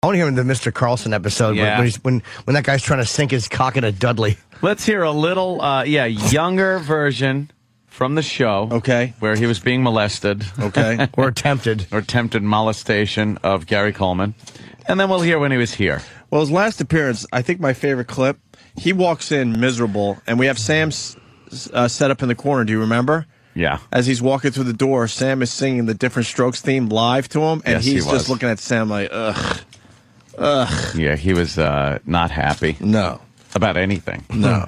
I want to hear him in the Mr. Carlson episode when that guy's trying to sink his cock into Dudley. Let's hear a little, younger version from the show. Okay. Where he was being molested. Okay. Or attempted. Or attempted molestation of Gary Coleman. And then we'll hear when he was here. Well, his last appearance, I think my favorite clip, he walks in miserable, and we have Sam set up in the corner. Do you remember? Yeah. As he's walking through the door, Sam is singing the Different Strokes theme live to him, and he's just looking at Sam like, ugh. Ugh. Yeah, he was not happy. No. About anything. No.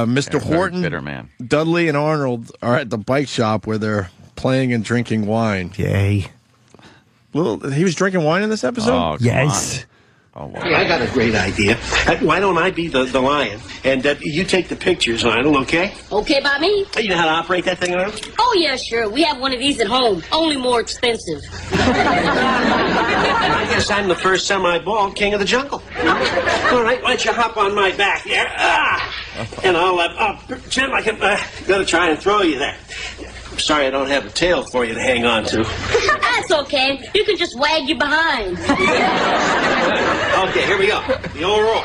Mr. Horton, bitter man. Dudley, and Arnold are at the bike shop where they're playing and drinking wine. Yay. Well, he was drinking wine in this episode? Oh, yes. Oh, wow. Hey, I got a great idea. Why don't I be the lion? And you take the pictures, Arnold, okay? Okay by me? You know how to operate that thing, Arnold? Oh, yeah, sure. We have one of these at home. Only more expensive. I guess I'm the first semi-bald king of the jungle. All right, why don't you hop on my back there? And I'll pretend like I'm going to try and throw you there. I'm sorry I don't have a tail for you to hang on to. That's okay. You can just wag your behind. Okay, here we go. The old roar.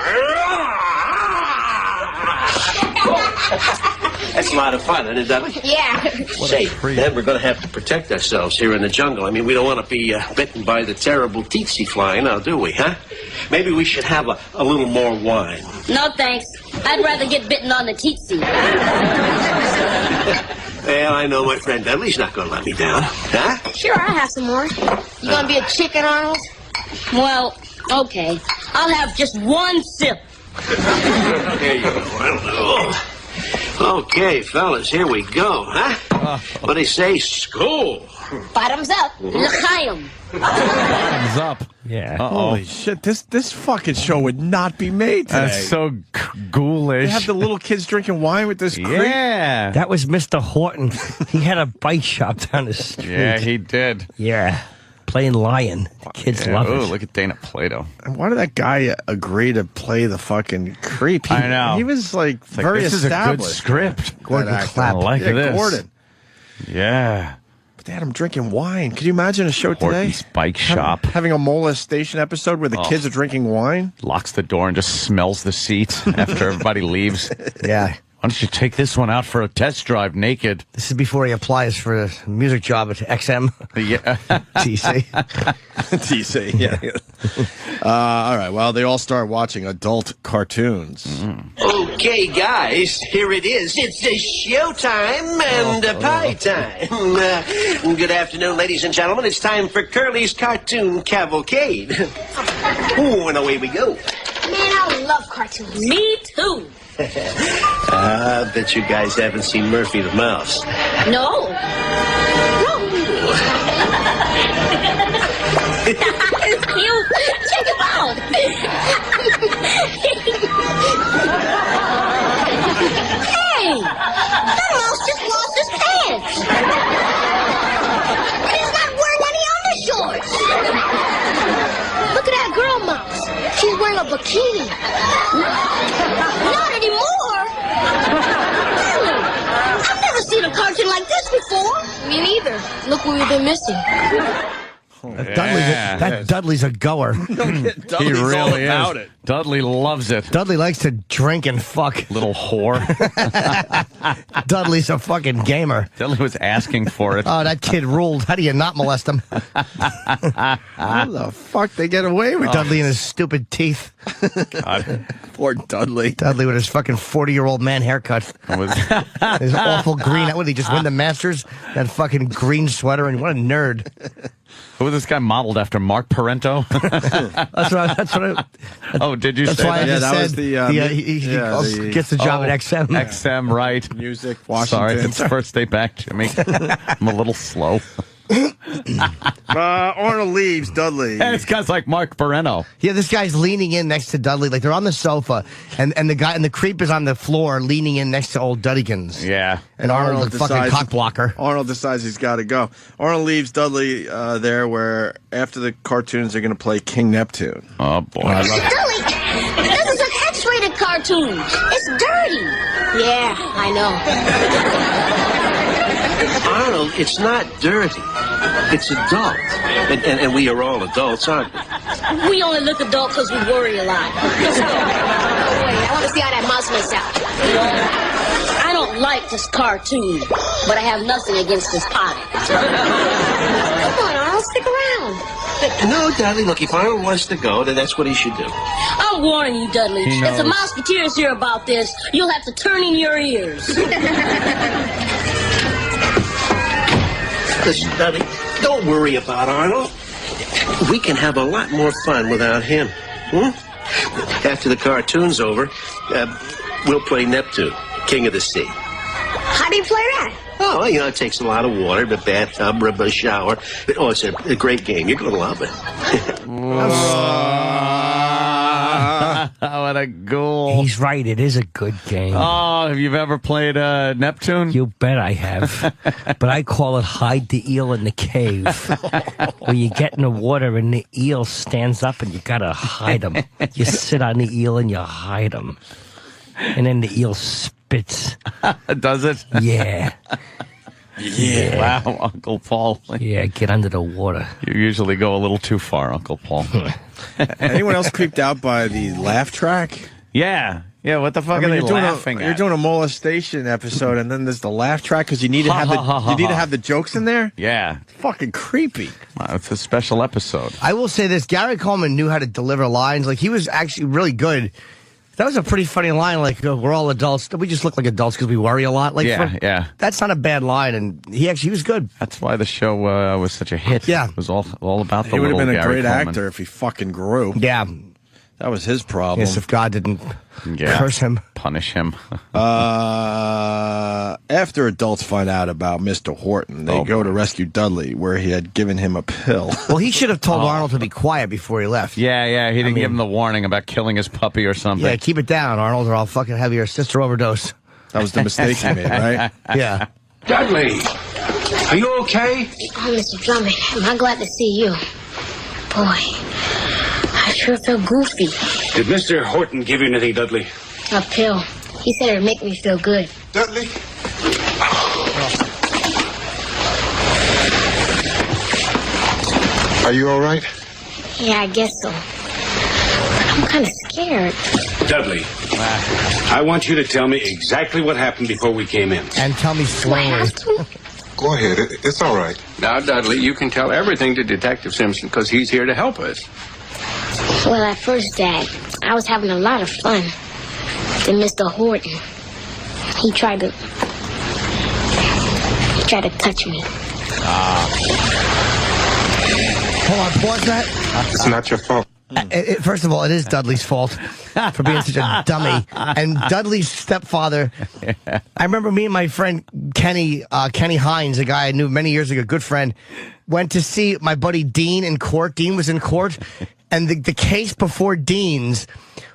That's a lot of fun, isn't it, Dudley? Yeah. Say, then we're going to have to protect ourselves here in the jungle. I mean, we don't want to be bitten by the terrible tsetse fly now, do we, huh? Maybe we should have a little more wine. No, thanks. I'd rather get bitten on the tsetse. Well, I know my friend Dudley's not going to let me down. Huh? Sure, I'll have some more. You gonna be a chicken, Arnold? Well, okay. I'll have just one sip. There you go, Arnold. Okay, fellas, here we go, huh? What do they say? School. Bottoms up. L'chaim. Thumbs up. Yeah. Holy shit, this fucking show would not be made today. That's so ghoulish. They have the little kids drinking wine with this creep. Yeah. That was Mr. Horton. He had a bike shop down the street. Yeah, he did. Yeah. Playing lion. The kids love Oh, it. look at Dana Plato. And why did that guy agree to play the fucking creep? I know. He was like very this established. is a good script. Gordon That actor. Clapp. I like this. Gordon. Yeah. But they had him drinking wine. Could you imagine a show today? Horton's bike shop. Having a molestation episode where the kids are drinking wine? Locks the door and just smells the seat after everybody leaves. Yeah. Why don't you take this one out for a test drive naked? This is before he applies for a music job at XM. Yeah. TC. TC, yeah. All right, well, they all start watching adult cartoons. Okay, guys, here it is. It's showtime and pie time. Good afternoon, ladies and gentlemen. It's time for Curly's Cartoon Cavalcade. Ooh, and away we go. Man, I love cartoons. Me too. I bet you guys haven't seen Murphy the Mouse. No. It's cute. Check him out. Hey, that mouse just lost his pants. And he's not wearing any undershorts. Look at that girl mouse. She's wearing a bikini. Not anymore. Really? I've never seen a cartoon like this before. Me neither. Look what we've been missing. Dudley's a goer. He really is. it. Dudley loves it. Dudley likes to drink and fuck. Little whore. Dudley's a fucking gamer. Dudley was asking for it. Oh, that kid ruled. How do you not molest him? How the fuck they get away with Dudley and his stupid teeth. God. Poor Dudley. Dudley with his fucking 40-year-old man haircut. His awful green. What did he just win the Masters? That fucking green sweater, and what a nerd. Who was this guy modeled after? Mark Parento? That's what I Oh, did you That's say why that? I just that said was the, he the- gets the job at XM. XM, right. Music, Washington. Sorry, it's first day back, Jimmy. I'm a little slow. Arnold leaves Dudley. And this guy's like Mark Parento. Yeah, this guy's leaning in next to Dudley, like they're on the sofa, and the creep is on the floor, leaning in next to old Duddykins. Yeah. And Arnold's a fucking cock blocker. Arnold decides he's got to go. Arnold leaves Dudley there, where after the cartoons they're going to play King Neptune. Oh, boy. Dudley, this is an X-rated cartoon. It's dirty. Yeah, I know. Arnold, it's not dirty. It's adult. And we are all adults, aren't we? We only look adult because we worry a lot. Let's go. Oh, wait, I want to see how that mouse makes out. I don't like this cartoon, but I have nothing against this pie. Come on, Arnold, stick around. No, Dudley, look, if Arnold wants to go, then that's what he should do. I'm warning you, Dudley. If the Musketeers hear about this, you'll have to turn in your ears. Listen, Dudley, don't worry about Arnold. We can have a lot more fun without him. After the cartoon's over, we'll play Neptune, King of the Sea. How do you play that? Oh, you know, it takes a lot of water, the bathtub, a shower. Oh, it's a great game. You're going to love it. What a ghoul. He's right. It is a good game. Oh, have you ever played Neptune? You bet I have. But I call it hide the eel in the cave. Where you get in the water and the eel stands up and you got to hide him. You sit on the eel and you hide him. And then the eel spits. Does it? Yeah. Yeah. Wow, Uncle Paul. Yeah, get under the water. You usually go a little too far, Uncle Paul. Anyone else creeped out by the laugh track? Yeah. Yeah, what the fuck are they laughing at? You're doing a molestation episode, and then there's the laugh track because you need to have the jokes in there. Yeah. It's fucking creepy. It's a special episode. I will say this: Gary Coleman knew how to deliver lines. Like, he was actually really good. That was a pretty funny line. Like, we're all adults. We just look like adults because we worry a lot. Like, yeah. That's not a bad line, and he was good. That's why the show was such a hit. Yeah. It was all about the He would have been a Gary great Coleman. actor if he fucking grew. Yeah. That was his problem. Yes, if God didn't curse him. Punish him. After adults find out about Mr. Horton, they go to rescue Dudley, where he had given him a pill. Well, he should have told Arnold to be quiet before he left. Yeah, he didn't give him the warning about killing his puppy or something. Yeah, keep it down, Arnold, or I'll fucking have your sister overdose. That was the mistake he made, right? Yeah. Dudley, are you okay? Oh, Mr. Drummond, I'm glad to see you. Boy, I sure feel goofy. Did Mr. Horton give you anything, Dudley? A pill. He said it'd make me feel good. Dudley? Are you all right? Yeah, I guess so. But I'm kind of scared. Dudley, I want you to tell me exactly what happened before we came in. And tell me Do I slowly. have to? Go ahead. It's all right. Now, Dudley, you can tell everything to Detective Simpson because he's here to help us. Well, at first, Dad, I was having a lot of fun. Then Mr. Horton, he tried to touch me. Hold on, pause that. It's not your fault. First of all, it is Dudley's fault for being such a dummy. And Dudley's stepfather, I remember me and my friend Kenny Hines, a guy I knew many years ago, good friend, went to see my buddy Dean in court. Dean was in court, and the case before Dean's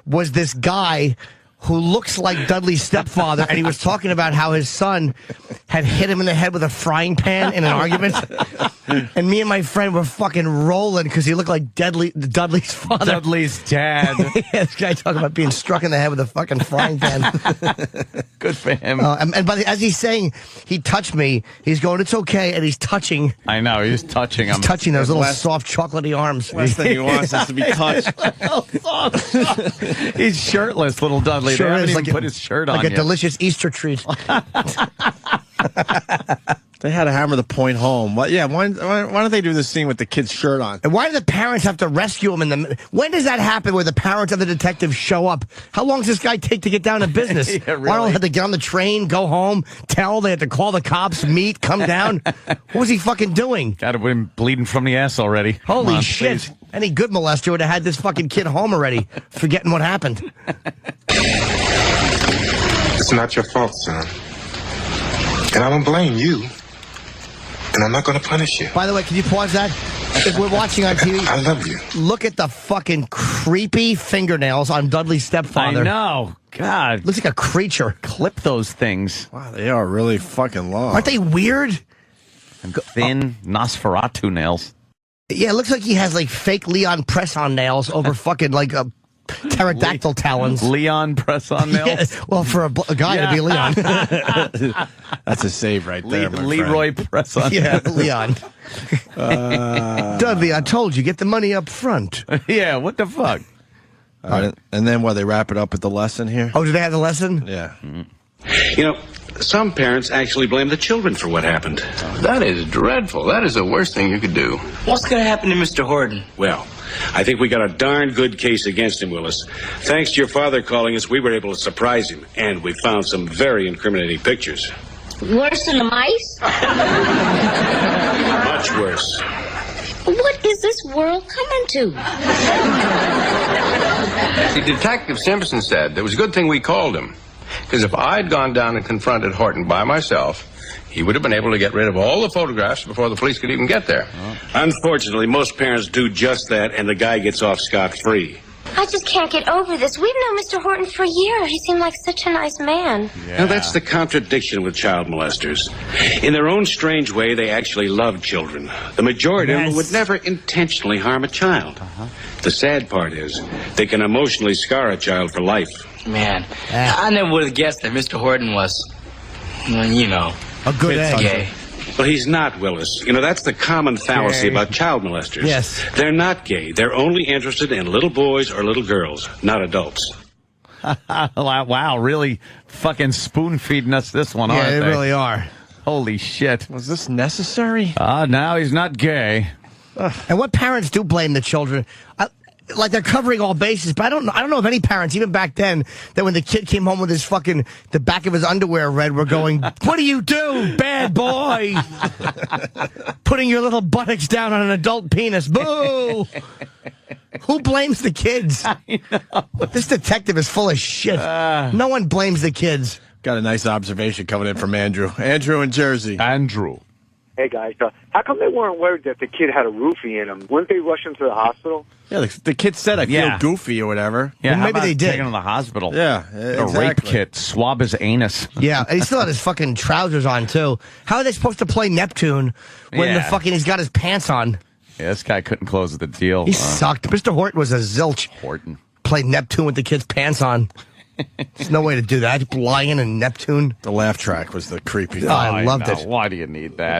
was this guy who looks like Dudley's stepfather, and he was talking about how his son had hit him in the head with a frying pan in an argument. And me and my friend were fucking rolling because he looked like Dudley's father. Dudley's dad. Yeah, this guy talking about being struck in the head with a fucking frying pan. Good for him. As he's saying, he touched me, he's going, it's okay, and he's touching. I know, he's touching him. He's touching those little soft chocolatey arms. Last thing he wants is to be touched. He's shirtless, little Dudley. Sure they haven't is, even put his shirt on like a yet. delicious Easter treat. They had to hammer the point home. Why don't they do this scene with the kid's shirt on? And why do the parents have to rescue him? When does that happen where the parents of the detective show up? How long does this guy take to get down to business? Yeah, really. Arnold had to get on the train, go home, tell, they had to call the cops, meet, come down. What was he fucking doing? Got him bleeding from the ass already. Holy Come on, shit. please. Any good molester would have had this fucking kid home already, forgetting what happened. It's not your fault, son. And I don't blame you. And I'm not going to punish you. By the way, can you pause that? If we're watching on TV, I love you. look at the fucking creepy fingernails on Dudley's stepfather. I know. God. Looks like a creature. Clip those things. Wow, they are really fucking long. Aren't they weird? And thin Nosferatu nails. Yeah, it looks like he has like fake Leon press-on nails over fucking like pterodactyl talons. Leon press-on nails. Yeah, well, for a guy to be Leon. That's a save right there, my Leroy press-on Yeah, nails. Leon. Dudley, I told you, get the money up front. Yeah, what the fuck? All right. And then, they wrap it up with the lesson here? Oh, did they have the lesson? Yeah. You know, some parents actually blame the children for what happened. That is dreadful. That is the worst thing you could do. What's going to happen to Mr. Horton? Well, I think we got a darn good case against him, Willis. Thanks to your father calling us, we were able to surprise him, and we found some very incriminating pictures. Worse than the mice? Much worse. What is this world coming to? See, Detective Simpson said it was a good thing we called him. Because if I'd gone down and confronted Horton by myself, he would have been able to get rid of all the photographs before the police could even get there. Unfortunately, most parents do just that, and the guy gets off scot-free. I just can't get over this. We've known Mr. Horton for years. He seemed like such a nice man. Yeah. Now, that's the contradiction with child molesters. In their own strange way, they actually love children. The majority of them would never intentionally harm a child. The sad part is, they can emotionally scar a child for life. Man, I never would have guessed that Mr. Horton was, you know, a good egg. Gay. Well, he's not, Willis. You know, that's the common fallacy about child molesters. Yes. They're not gay. They're only interested in little boys or little girls, not adults. Wow, really fucking spoon-feeding us this one, aren't Yeah, they? they really are. Holy shit. Was this necessary? Now he's not gay. And what parents do blame the children? Like they're covering all bases, but I don't know of any parents, even back then, that when the kid came home with his the back of his underwear red, were going, "What do you do, bad boy? Putting your little buttocks down on an adult penis. Boo!" Who blames the kids? This detective is full of shit. No one blames the kids. Got a nice observation coming in from Andrew. Andrew in Jersey. Andrew. Hey, guys, how come they weren't worried that the kid had a roofie in him? Wouldn't they rush him to the hospital? Yeah, the kid said, I feel goofy or whatever. Yeah, well, maybe they did. Take him to the hospital. Yeah, Get a exactly. rape kit, swab his anus. Yeah, and he still had his fucking trousers on, too. How are they supposed to play Neptune when he's got his pants on? Yeah, this guy couldn't close the deal. He sucked. Mr. Horton was a zilch. Horton. Played Neptune with the kid's pants on. There's no way to do that. Lion and Neptune. The laugh track was the creepy thing. Oh, I loved it. Why do you need that?